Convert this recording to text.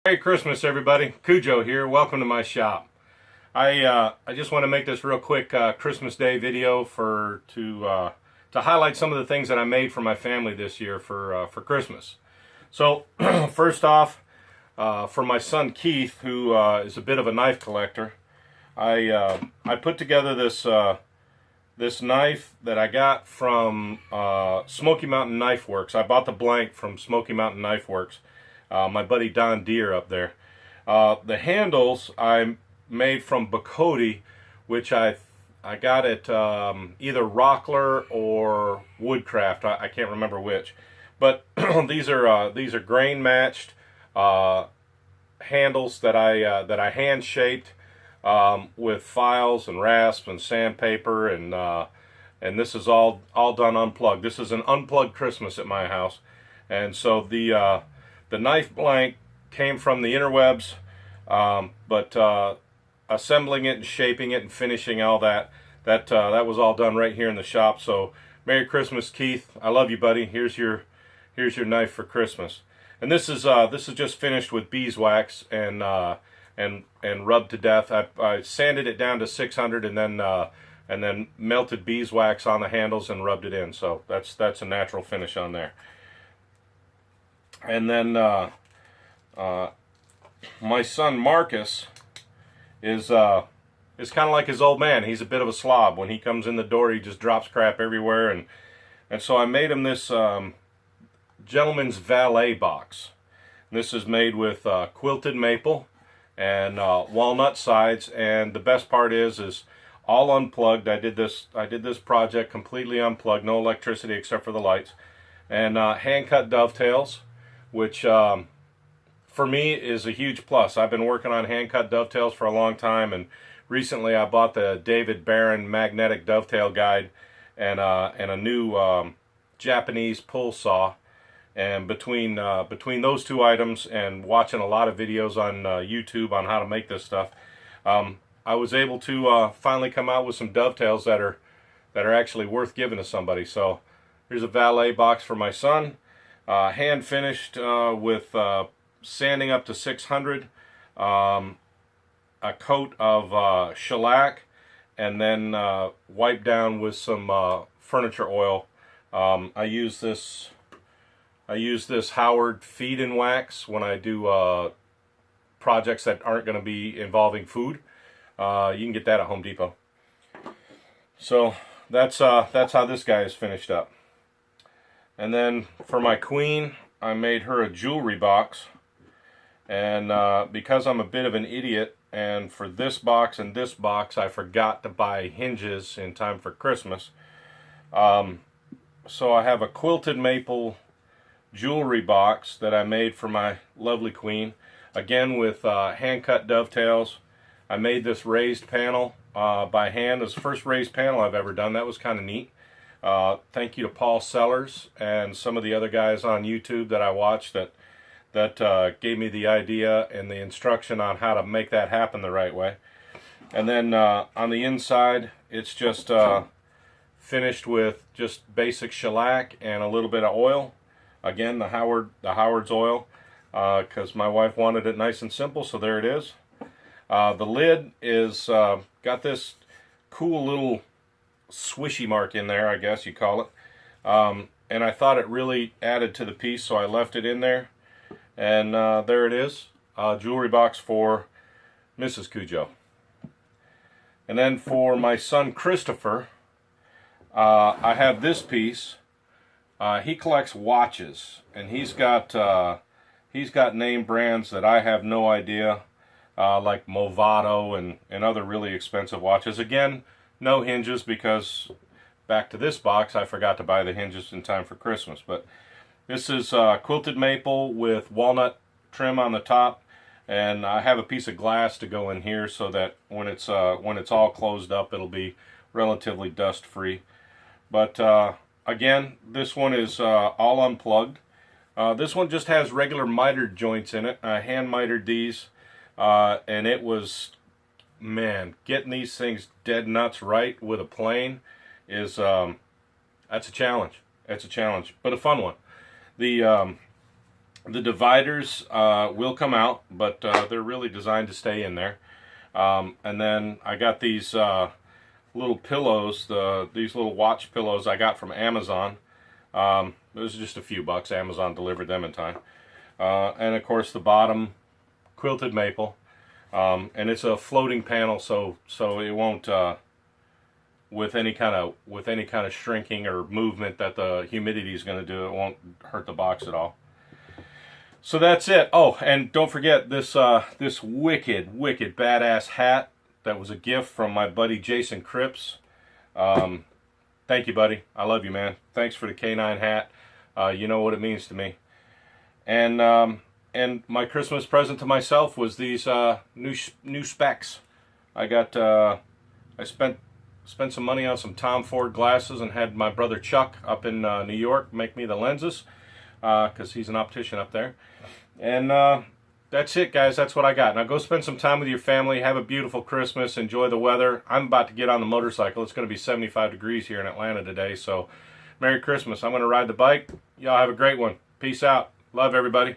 Merry Christmas, everybody. Cujo here. Welcome to my shop. I just want to make this real quick Christmas Day video to highlight some of the things that I made for my family this year for Christmas. So first off, for my son Keith, who is a bit of a knife collector, I put together this knife that I got from Smoky Mountain Knife Works. I bought the blank from Smoky Mountain Knife Works. My buddy Don Deere up there. The handles I made from Bacote, which I got at either Rockler or Woodcraft. I can't remember which, but these are grain matched handles that I hand shaped with files and rasps and sandpaper, and this is all done unplugged. This is an unplugged Christmas at my house, and so the knife blank came from the interwebs, but assembling it and shaping it and finishing all that was all done right here in the shop. So Merry Christmas, Keith. I love you, buddy. Here's your knife for Christmas. And this is just finished with beeswax and rubbed to death. I sanded it down to 600 and then melted beeswax on the handles and rubbed it in. So that's a natural finish on there. And then my son Marcus is kind of like his old man. He's a bit of a slob. When he comes in the door, he just drops crap everywhere, and so I made him this gentleman's valet box. And this is made with quilted maple and walnut sides, and the best part is all unplugged. I did this project completely unplugged, no electricity except for the lights, and hand cut dovetails, which for me is a huge plus. I've been working on hand cut dovetails for a long time, and recently I bought the David Barron magnetic dovetail guide and a new Japanese pull saw. And between those two items and watching a lot of videos on YouTube on how to make this stuff, I was able to finally come out with some dovetails that are actually worth giving to somebody. So here's a valet box for my son. Hand finished with sanding up to 600, a coat of shellac, and then wiped down with some furniture oil. I use this Howard feed and wax when I do projects that aren't going to be involving food. You can get that at Home Depot. So that's how this guy is finished up. And then for my queen, I made her a jewelry box. And because I'm a bit of an idiot, and for this box and this box, I forgot to buy hinges in time for Christmas. So I have a quilted maple jewelry box that I made for my lovely queen. Again, with hand-cut dovetails. I made this raised panel by hand. It was the first raised panel I've ever done. That was kind of neat. Thank you to Paul Sellers and some of the other guys on YouTube that I watched that gave me the idea and the instruction on how to make that happen the right way. And then on the inside, it's just finished with just basic shellac and a little bit of oil. Again, the Howard's oil, because my wife wanted it nice and simple, so there it is. The lid is got this cool little swishy mark in there, I guess you call it, and I thought it really added to the piece, so I left it in there, and there it is, jewelry box for Mrs. Cujo. And then for my son Christopher, I have this piece. He collects watches, and he's got name brands that I have no idea, like Movado and other really expensive watches. Again, no hinges, because back to this box, I forgot to buy the hinges in time for Christmas. But this is quilted maple with walnut trim on the top, and I have a piece of glass to go in here so that when it's all closed up, it'll be relatively dust free. But again, this one is all unplugged. This one just has regular mitered joints in it. I hand mitered these, and it was, man, getting these things dead nuts right with a plane is that's a challenge. It's a challenge, but a fun one. The The dividers will come out, but they're really designed to stay in there. And then I got these little pillows, these little watch pillows I got from Amazon. It was just a few bucks. Amazon delivered them in time. And of course the bottom, quilted maple. And it's a floating panel, so it won't with any kind of shrinking or movement that the humidity is going to do, it won't hurt the box at all. So that's it. Oh, and don't forget this this wicked badass hat that was a gift from my buddy Jason Cripps. Thank you, buddy. I love you, man. Thanks for the K9 hat. You know what it means to me. And my Christmas present to myself was these new specs. I got I spent some money on some Tom Ford glasses and had my brother Chuck up in New York make me the lenses because he's an optician up there. And that's it, guys. That's what I got. Now go spend some time with your family. Have a beautiful Christmas. Enjoy the weather. I'm about to get on the motorcycle. It's going to be 75 degrees here in Atlanta today. So Merry Christmas. I'm going to ride the bike. Y'all have a great one. Peace out. Love everybody.